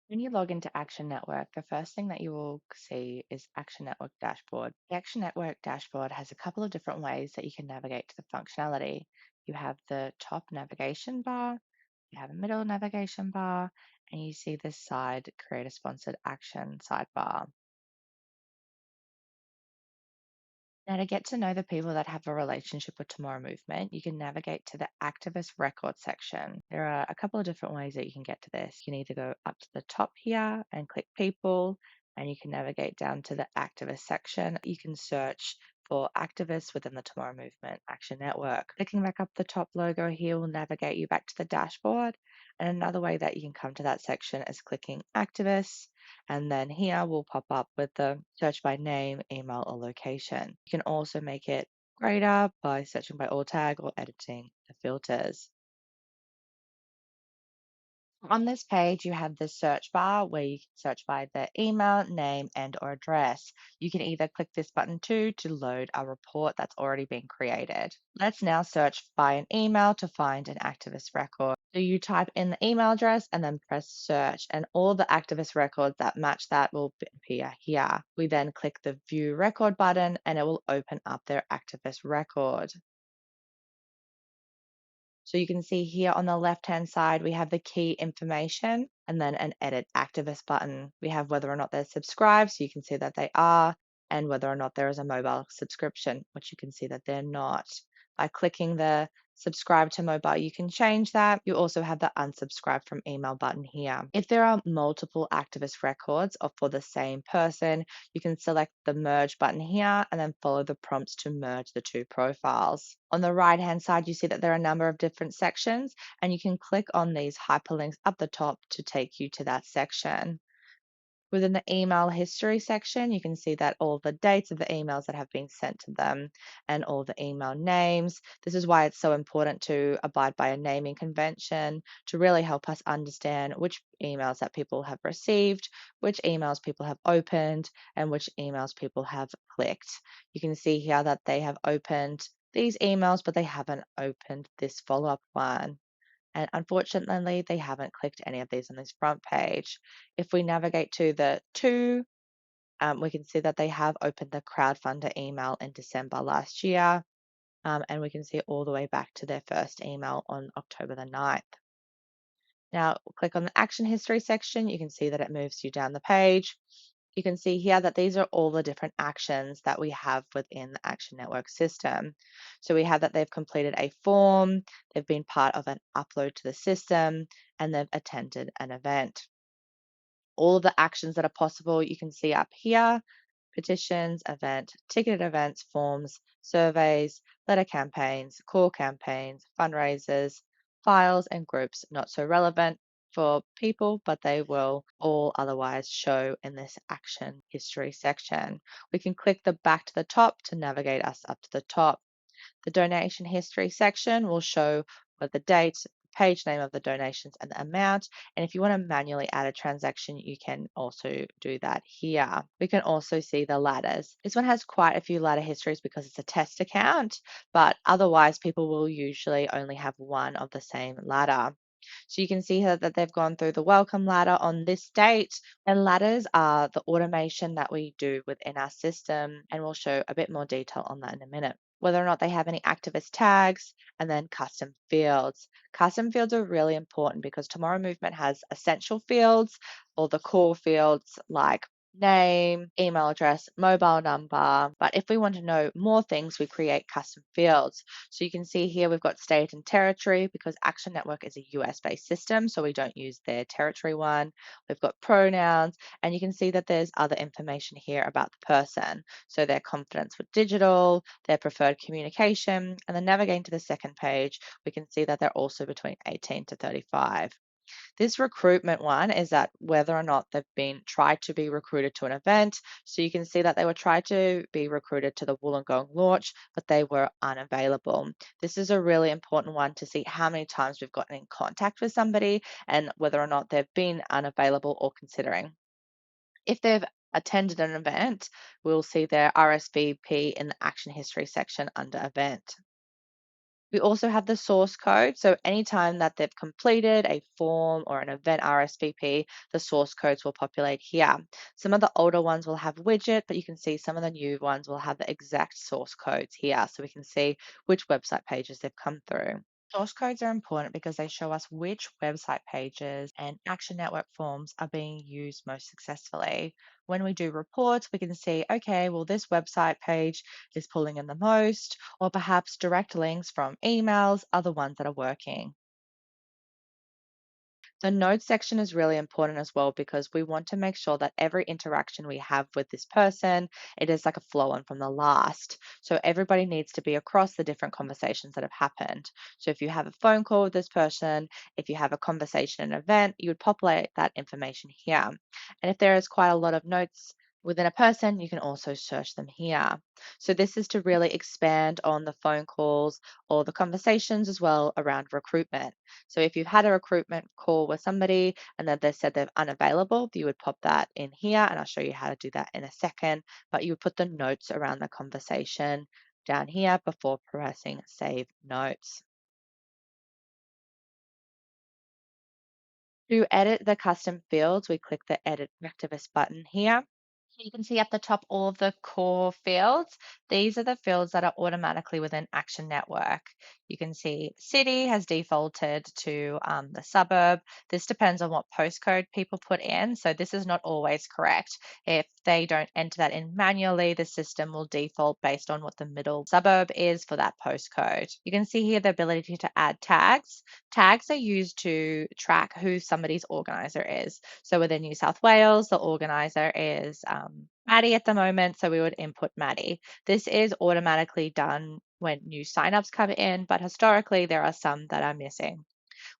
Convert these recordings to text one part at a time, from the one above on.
When you log into Action Network, the first thing that you will see is Action Network dashboard. The Action Network dashboard has a couple of different ways that you can navigate to the functionality. You have the top navigation bar, you have a middle navigation bar, and you see this side create a sponsored action sidebar. Now, to get to know the people that have a relationship with Tomorrow Movement, you can navigate to the activist record section. There are a couple of different ways that you can get to this. You can either go up to the top here and click people, and you can navigate down to the activist section. You can search for activists within the Tomorrow Movement Action Network. Clicking back up the top logo here will navigate you back to the dashboard. And another way that you can come to that section is clicking activists, and then here will pop up with the search by name, email, or location. You can also make it greater by searching by alt tag or editing the filters. On this page, you have the search bar where you can search by the email, name, and or address. You can either click this button too to load a report that's already been created. Let's now search by an email to find an activist record. So you type in the email address and then press search, and all the activist records that match that will appear here. We then click the view record button and it will open up their activist record. So you can see here on the left-hand side, we have the key information and then an edit activist button. We have whether or not they're subscribed, so you can see that they are, and whether or not there is a mobile subscription, which you can see that they're not. By clicking the subscribe to mobile, you can change that. You also have the unsubscribe from email button here. If there are multiple activist records or for the same person, you can select the merge button here and then follow the prompts to merge the two profiles. On the right hand side, you see that there are a number of different sections, and you can click on these hyperlinks up the top to take you to that section. Within the email history section, you can see that all the dates of the emails that have been sent to them and all the email names. This is why it's so important to abide by a naming convention to really help us understand which emails that people have received, which emails people have opened, and which emails people have clicked. You can see here that they have opened these emails, but they haven't opened this follow up one. And unfortunately, they haven't clicked any of these on this front page. If we navigate to the two, we can see that they have opened the crowdfunder email in December last year. And we can see all the way back to their first email on October the 9th. Now, click on the action history section. You can see that it moves you down the page. You can see here that these are all the different actions that we have within the Action Network system. So we have that they've completed a form, they've been part of an upload to the system, and they've attended an event. All of the actions that are possible, you can see up here: petitions, event, ticketed events, forms, surveys, letter campaigns, call campaigns, fundraisers, files, and groups not so relevant for people, but they will all otherwise show in this action history section. We can click the back to the top to navigate us up to the top. The donation history section will show what the date, page name of the donations, and the amount. And if you want to manually add a transaction, you can also do that here. We can also see the ladders. This one has quite a few ladder histories because it's a test account, but otherwise people will usually only have one of the same ladder. So you can see here that they've gone through the welcome ladder on this date, and ladders are the automation that we do within our system, and we'll show a bit more detail on that in a minute. Whether or not they have any activist tags, and then custom fields. Custom fields are really important because Tomorrow Movement has essential fields or the core fields like name, email address, mobile number. But if we want to know more things, we create custom fields. So you can see here we've got state and territory because Action Network is a US based system, so we don't use their territory one. We've got pronouns, and you can see that there's other information here about the person. So their confidence with digital, their preferred communication, and then navigating to the second page, we can see that they're also between 18 to 35. This recruitment one is that whether or not they've been tried to be recruited to an event. So you can see that they were tried to be recruited to the Wollongong launch, but they were unavailable. This is a really important one to see how many times we've gotten in contact with somebody and whether or not they've been unavailable or considering. If they've attended an event, we'll see their RSVP in the action history section under event. We also have the source code. So anytime that they've completed a form or an event RSVP, the source codes will populate here. Some of the older ones will have widget, but you can see some of the new ones will have the exact source codes here. So we can see which website pages they've come through. Source codes are important because they show us which website pages and Action Network forms are being used most successfully. When we do reports, we can see, okay, well, this website page is pulling in the most, or perhaps direct links from emails are the ones that are working. The notes section is really important as well because we want to make sure that every interaction we have with this person, it is like a flow on from the last. So everybody needs to be across the different conversations that have happened. So if you have a phone call with this person, if you have a conversation, an event, you would populate that information here. And if there is quite a lot of notes within a person, you can also search them here. So this is to really expand on the phone calls or the conversations as well around recruitment. So if you've had a recruitment call with somebody and then they said they're unavailable, you would pop that in here, and I'll show you how to do that in a second. But you would put the notes around the conversation down here before pressing save notes. To edit the custom fields, we click the edit activist button here. So you can see at the top all of the core fields. These are the fields that are automatically within Action Network. You can see city has defaulted to the suburb. This depends on what postcode people put in. So this is not always correct. If they don't enter that in manually, the system will default based on what the middle suburb is for that postcode. You can see here the ability to add tags. Tags are used to track who somebody's organizer is. So within New South Wales, the organizer is Maddie at the moment. So we would input Maddie. This is automatically done when new signups come in, but historically there are some that are missing.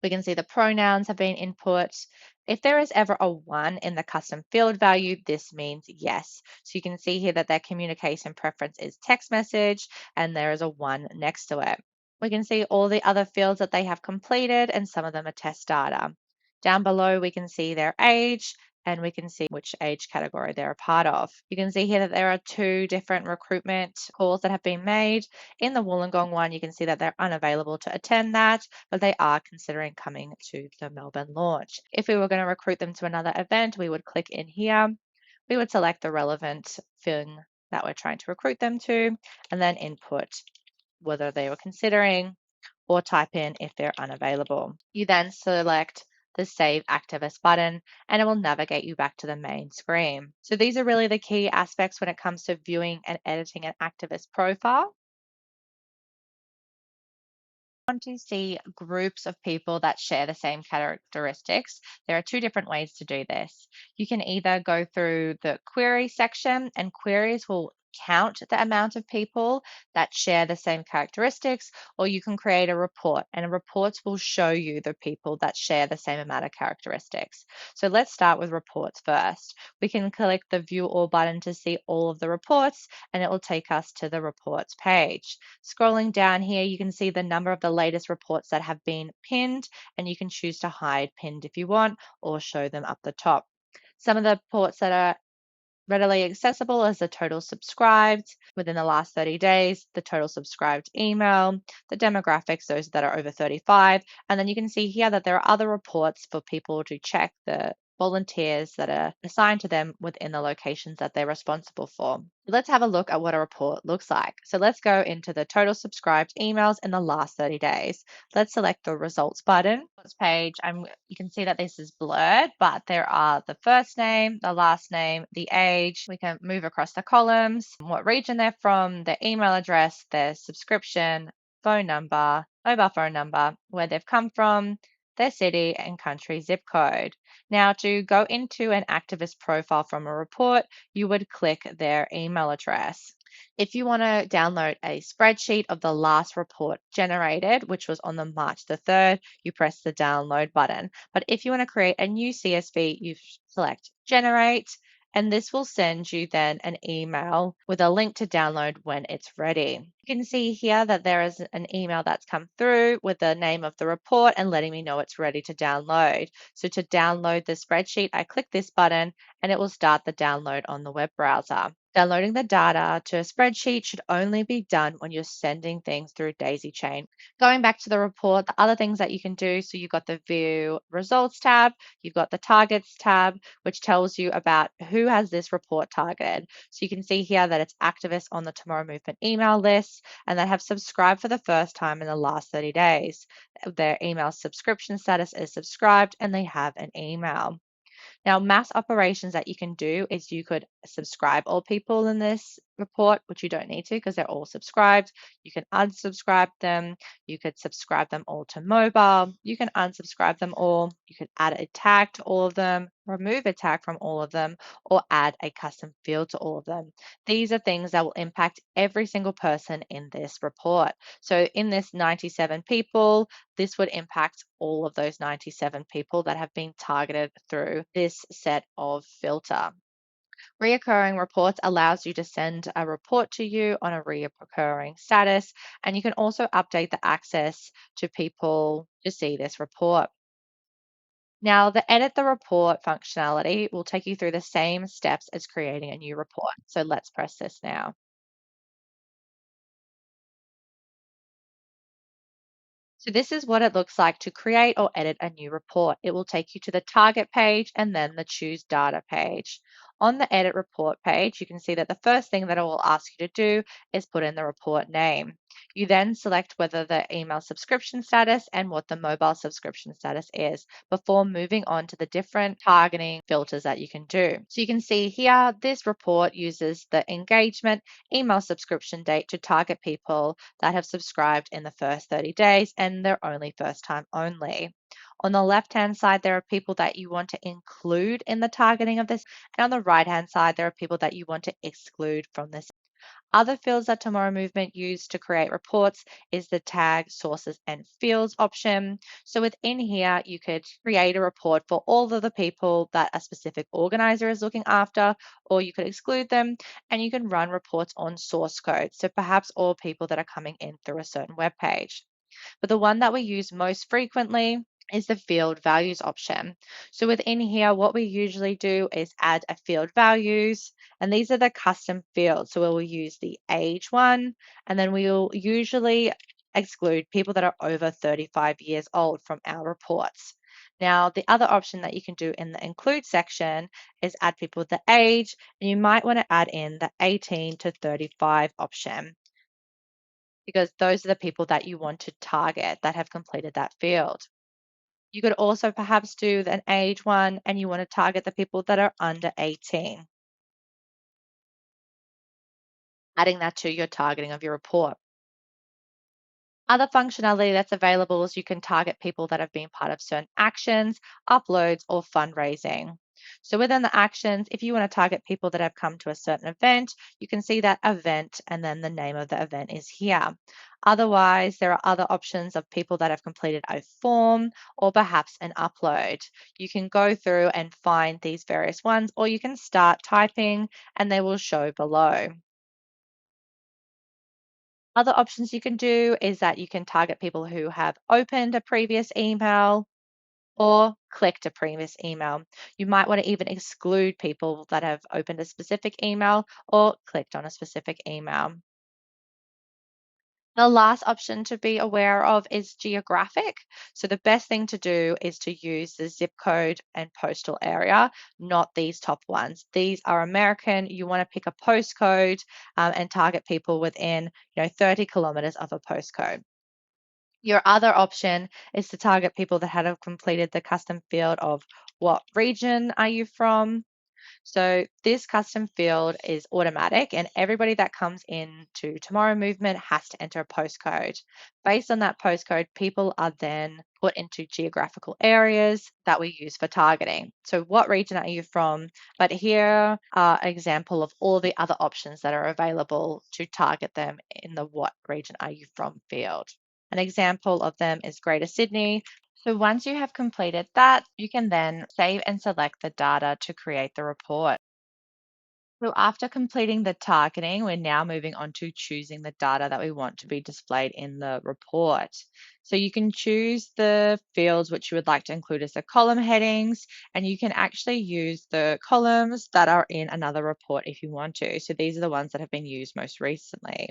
We can see the pronouns have been input. If there is ever a one in the custom field value, this means yes. So you can see here that their communication preference is text message and there is a one next to it. We can see all the other fields that they have completed and some of them are test data. Down below, we can see their age and we can see which age category they're a part of. You can see here that there are two different recruitment calls that have been made. In the Wollongong one, you can see that they're unavailable to attend that, but they are considering coming to the Melbourne launch. If we were going to recruit them to another event, we would click in here. We would select the relevant thing that we're trying to recruit them to, and then input whether they were considering or type in if they're unavailable. You then select the Save Activist button and it will navigate you back to the main screen. So these are really the key aspects when it comes to viewing and editing an activist profile. Want to see groups of people that share the same characteristics, there are two different ways to do this. You can either go through the query section, and queries will count the amount of people that share the same characteristics, or you can create a report, and reports will show you the people that share the same amount of characteristics. So let's start with reports first. We can click the View All button to see all of the reports, and it will take us to the reports page. Scrolling down here, you can see the number of the latest reports that have been pinned, and you can choose to hide pinned if you want or show them up the top. Some of the reports that are readily accessible is the total subscribed within the last 30 days, the total subscribed email, the demographics, those that are over 35. And then you can see here that there are other reports for people to check the volunteers that are assigned to them within the locations that they're responsible for. Let's have a look at what a report looks like. So let's go into the total subscribed emails in the last 30 days. Let's select the results button. This page, you can see that this is blurred, but there are the first name, the last name, the age. We can move across the columns, what region they're from, their email address, their subscription, phone number, mobile phone number, where they've come from, their city and country zip code. Now, to go into an activist profile from a report, you would click their email address. If you want to download a spreadsheet of the last report generated, which was on the March the 3rd, you press the download button. But if you want to create a new CSV, you select generate, and this will send you then an email with a link to download when it's ready. You can see here that there is an email that's come through with the name of the report and letting me know it's ready to download. So to download the spreadsheet, I click this button and it will start the download on the web browser. Downloading the data to a spreadsheet should only be done when you're sending things through daisy chain. Going back to the report, the other things that you can do, so you've got the view results tab, you've got the targets tab, which tells you about who has this report targeted. So you can see here that it's activists on the Tomorrow Movement email list and that have subscribed for the first time in the last 30 days. Their email subscription status is subscribed and they have an email. Now, mass operations that you can do is you could subscribe all people in this report, which you don't need to because they're all subscribed. You can unsubscribe them. You could subscribe them all to mobile. You can unsubscribe them all. You could add a tag to all of them, remove a tag from all of them, or add a custom field to all of them. These are things that will impact every single person in this report. So in this 97 people, this would impact all of those 97 people that have been targeted through this set of filter. Reoccurring reports allows you to send a report to you on a reoccurring status, and you can also update the access to people to see this report. Now, the edit the report functionality will take you through the same steps as creating a new report. So let's press this now. So this is what it looks like to create or edit a new report. It will take you to the target page and then the choose data page. On the edit report page, you can see that the first thing that it will ask you to do is put in the report name. You then select whether the email subscription status and what the mobile subscription status is before moving on to the different targeting filters that you can do. So you can see here, this report uses the engagement email subscription date to target people that have subscribed in the first 30 days and they're only first time only. On the left hand side, there are people that you want to include in the targeting of this. And on the right hand side, there are people that you want to exclude from this. Other fields that Tomorrow Movement use to create reports is the tag, sources, and fields option. So within here, you could create a report for all of the people that a specific organizer is looking after, or you could exclude them, and you can run reports on source code. So perhaps all people that are coming in through a certain web page. But the one that we use most frequently is the field values option. So within here, what we usually do is add a field values, and these are the custom fields. So we'll use the age one, and then we'll usually exclude people that are over 35 years old from our reports. Now, the other option that you can do in the include section is add people with the age, and you might want to add in the 18 to 35 option because those are the people that you want to target that have completed that field. You could also perhaps do an age one and you want to target the people that are under 18, adding that to your targeting of your report. Other functionality that's available is you can target people that have been part of certain actions, uploads, or fundraising. So within the actions, if you want to target people that have come to a certain event, you can see that event and then the name of the event is here. Otherwise, there are other options of people that have completed a form or perhaps an upload. You can go through and find these various ones, or you can start typing and they will show below. Other options you can do is that you can target people who have opened a previous email or clicked a previous email. You might want to even exclude people that have opened a specific email or clicked on a specific email. The last option to be aware of is geographic. So the best thing to do is to use the zip code and postal area, not these top ones. These are American. You want to pick a postcode and target people within 30 kilometers of a postcode. Your other option is to target people that have completed the custom field of what region are you from? So this custom field is automatic and everybody that comes in to Tomorrow Movement has to enter a postcode. Based on that postcode, people are then put into geographical areas that we use for targeting. So what region are you from? But here are an example of all the other options that are available to target them in the what region are you from field. An example of them is Greater Sydney. So once you have completed that, you can then save and select the data to create the report. So after completing the targeting, we're now moving on to choosing the data that we want to be displayed in the report. So you can choose the fields which you would like to include as the column headings, and you can actually use the columns that are in another report if you want to. So these are the ones that have been used most recently.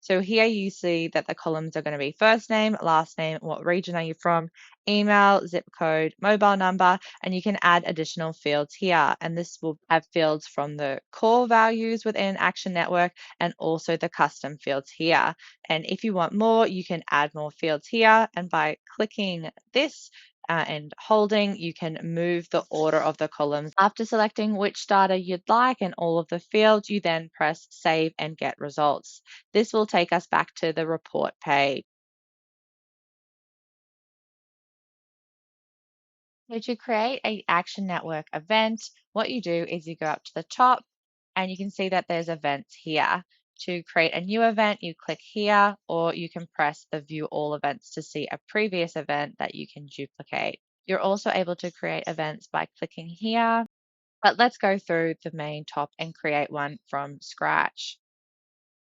So here you see that the columns are going to be first name, last name, what region are you from, email, zip code, mobile number, and you can add additional fields here. And this will have fields from the core values within Action Network and also the custom fields here. And if you want more, you can add more fields here. And by clicking this, and holding, you can move the order of the columns. After selecting which data you'd like and all of the fields, you then press save and get results. This will take us back to the report page. So to create a Action Network event, what you do is you go up to the top and you can see that there's events here. To create a new event, you click here, or you can press the view all events to see a previous event that you can duplicate. You're also able to create events by clicking here, but let's go through the main top and create one from scratch.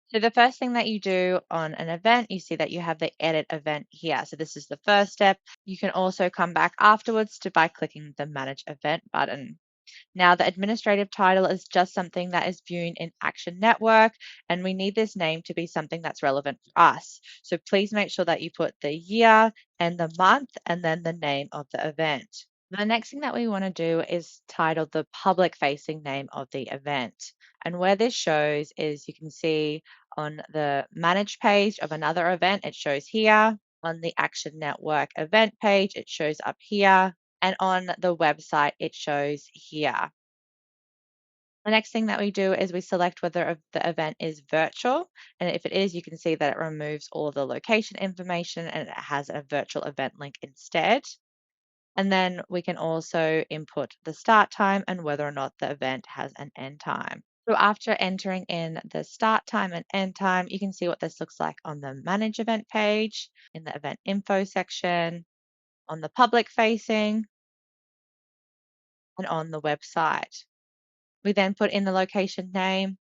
So the first thing that you do on an event, you see that you have the edit event here. So this is the first step. You can also come back afterwards to by clicking the manage event button. Now the administrative title is just something that is viewed in Action Network, and we need this name to be something that's relevant for us. So please make sure that you put the year and the month and then the name of the event. The next thing that we want to do is title the public facing name of the event. And where this shows is you can see on the manage page of another event, it shows here. On the Action Network event page, it shows up here. And on the website, it shows here. The next thing that we do is we select whether the event is virtual. And if it is, you can see that it removes all of the location information and it has a virtual event link instead. And then we can also input the start time and whether or not the event has an end time. So after entering in the start time and end time, you can see what this looks like on the manage event page, in the event info section, on the public facing, and on the website. We then put in the location name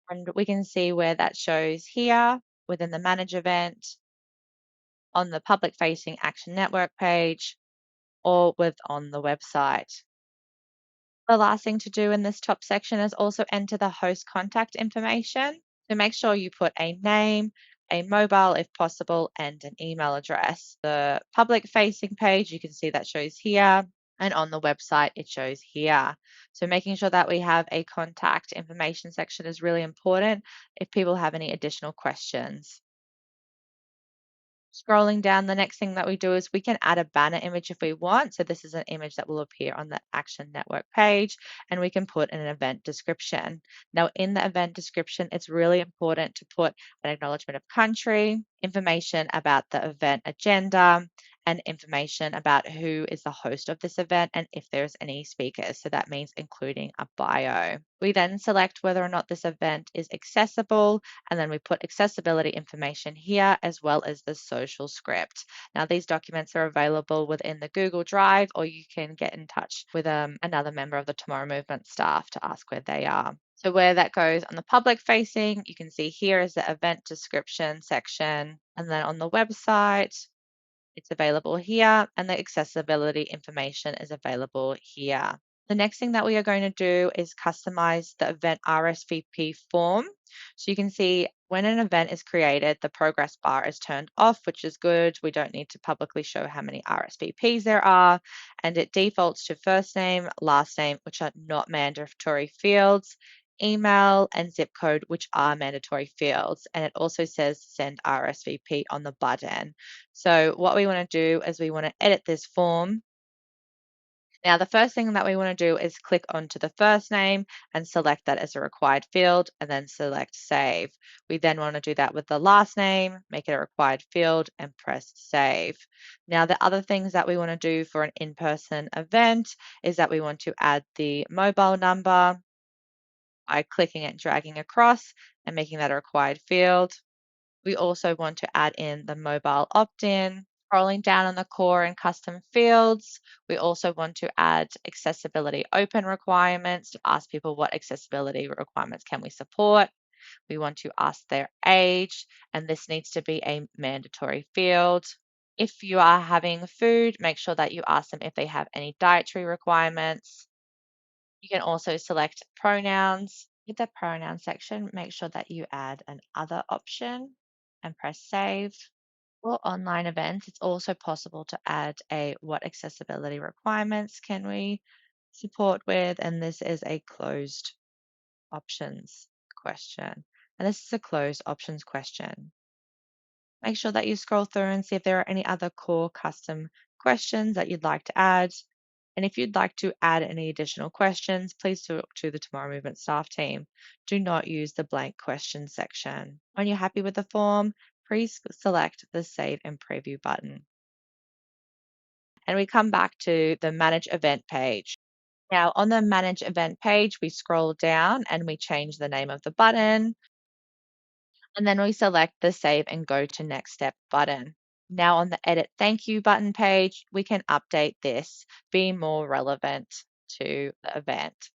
and we can see where that shows here within the manage event, on the public facing Action Network page, or with on the website. The last thing to do in this top section is also enter the host contact information. So make sure you put a name, a mobile if possible, and an email address. The public facing page, you can see that shows here, and on the website, it shows here. So making sure that we have a contact information section is really important if people have any additional questions. Scrolling down, the next thing that we do is we can add a banner image if we want. So this is an image that will appear on the Action Network page, and we can put in an event description. Now, in the event description, it's really important to put an acknowledgement of country, information about the event agenda, and information about who is the host of this event and if there's any speakers. So that means including a bio. We then select whether or not this event is accessible, and then we put accessibility information here as well as the social script. Now, these documents are available within the Google Drive, or you can get in touch with another member of the Tomorrow Movement staff to ask where they are. So where that goes on the public facing, you can see here is the event description section. And then on the website, it's available here, and the accessibility information is available here. The next thing that we are going to do is customize the event RSVP form. So you can see when an event is created, the progress bar is turned off, which is good. We don't need to publicly show how many RSVPs there are. And it defaults to first name, last name, which are not mandatory fields, email, and zip code, which are mandatory fields. And it also says send RSVP on the button. So what we want to do is we want to edit this form. Now, the first thing that we want to do is click onto the first name and select that as a required field and then select save. We then want to do that with the last name, make it a required field and press save. Now, the other things that we want to do for an in-person event is that we want to add the mobile number by clicking and dragging across and making that a required field. We also want to add in the mobile opt-in. Scrolling down on the core and custom fields, we also want to add accessibility open requirements to ask people what accessibility requirements can we support. We want to ask their age, and this needs to be a mandatory field. If you are having food, make sure that you ask them if they have any dietary requirements. You can also select pronouns. With the pronoun section, make sure that you add an other option and press save. For online events, it's also possible to add a what accessibility requirements can we support with, and this is a closed options question. And this is a closed options question. Make sure that you scroll through and see if there are any other core custom questions that you'd like to add. And if you'd like to add any additional questions, please talk to the Tomorrow Movement staff team. Do not use the blank question section. When you're happy with the form, please select the Save and Preview button. And we come back to the Manage Event page. Now, on the Manage Event page, we scroll down and we change the name of the button. And then we select the Save and Go to Next Step button. Now on the Edit Thank You button page, we can update this, be more relevant to the event.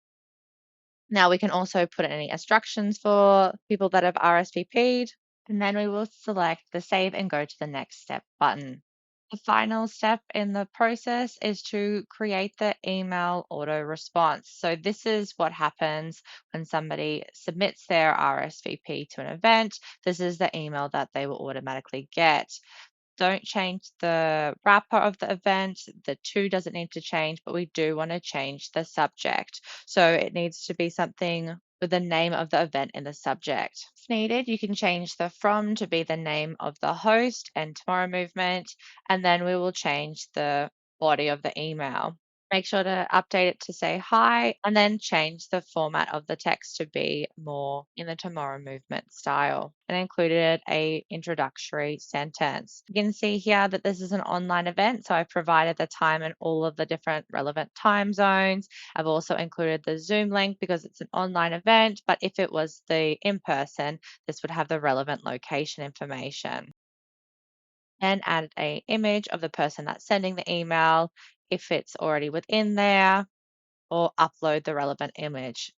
Now we can also put in any instructions for people that have RSVP'd, and then we will select the Save and Go to the Next Step button. The final step in the process is to create the email auto response. So this is what happens when somebody submits their RSVP to an event. This is the email that they will automatically get. Don't change the wrapper of the event. The to doesn't need to change, but we do want to change the subject. So it needs to be something with the name of the event in the subject. If needed, you can change the from to be the name of the host and Tomorrow Movement, and then we will change the body of the email. Make sure to update it to say hi, and then change the format of the text to be more in the Tomorrow Movement style, and included a introductory sentence. You can see here that this is an online event, so I've provided the time and all of the different relevant time zones. I've also included the Zoom link because it's an online event, but if it was the in-person, this would have the relevant location information. And add a image of the person that's sending the email if it's already within there, or upload the relevant image.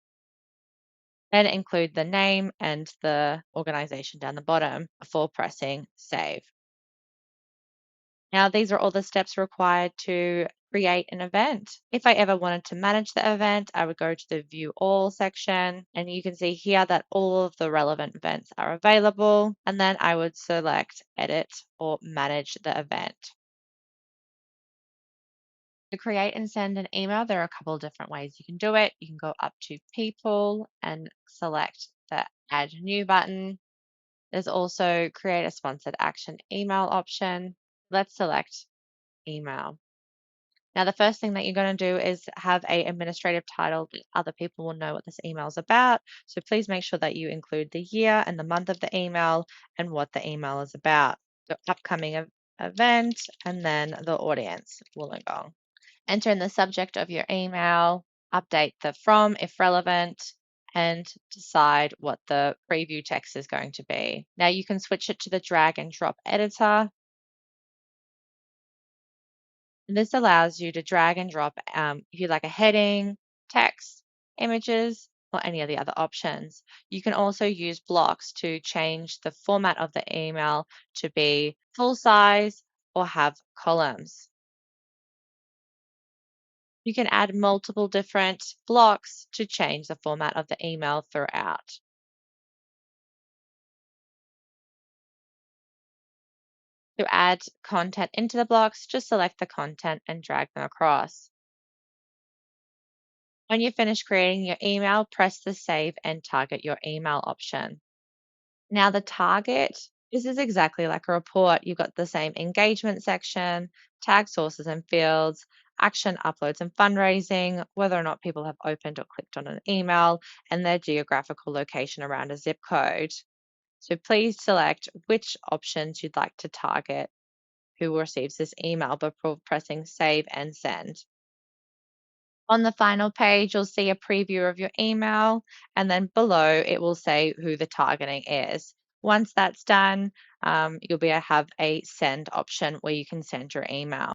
Then include the name and the organization down the bottom before pressing save. Now, these are all the steps required to create an event. If I ever wanted to manage the event, I would go to the View All section, and you can see here that all of the relevant events are available, and then I would select Edit or Manage the event. To create and send an email, there are a couple of different ways you can do it. You can go up to People and select the Add New button. There's also Create a Sponsored Action email option. Let's select Email. Now, the first thing that you're going to do is have a administrative title that other people will know what this email is about. So please make sure that you include the year and the month of the email and what the email is about. The upcoming event, and then the audience, Wollongong. Enter in the subject of your email, update the from if relevant, and decide what the preview text is going to be. Now you can switch it to the drag and drop editor. And this allows you to drag and drop if you like a heading, text, images, or any of the other options. You can also use blocks to change the format of the email to be full size or have columns. You can add multiple different blocks to change the format of the email throughout. To add content into the blocks, just select the content and drag them across. When you finish creating your email, press the Save and Target Your Email option. Now the target, this is exactly like a report. You've got the same engagement section, tag sources and fields, action uploads and fundraising, whether or not people have opened or clicked on an email, and their geographical location around a zip code. So please select which options you'd like to target who receives this email before pressing Save and Send. On the final page, you'll see a preview of your email, and then below it will say who the targeting is. Once that's done, you'll be able to have a send option where you can send your email.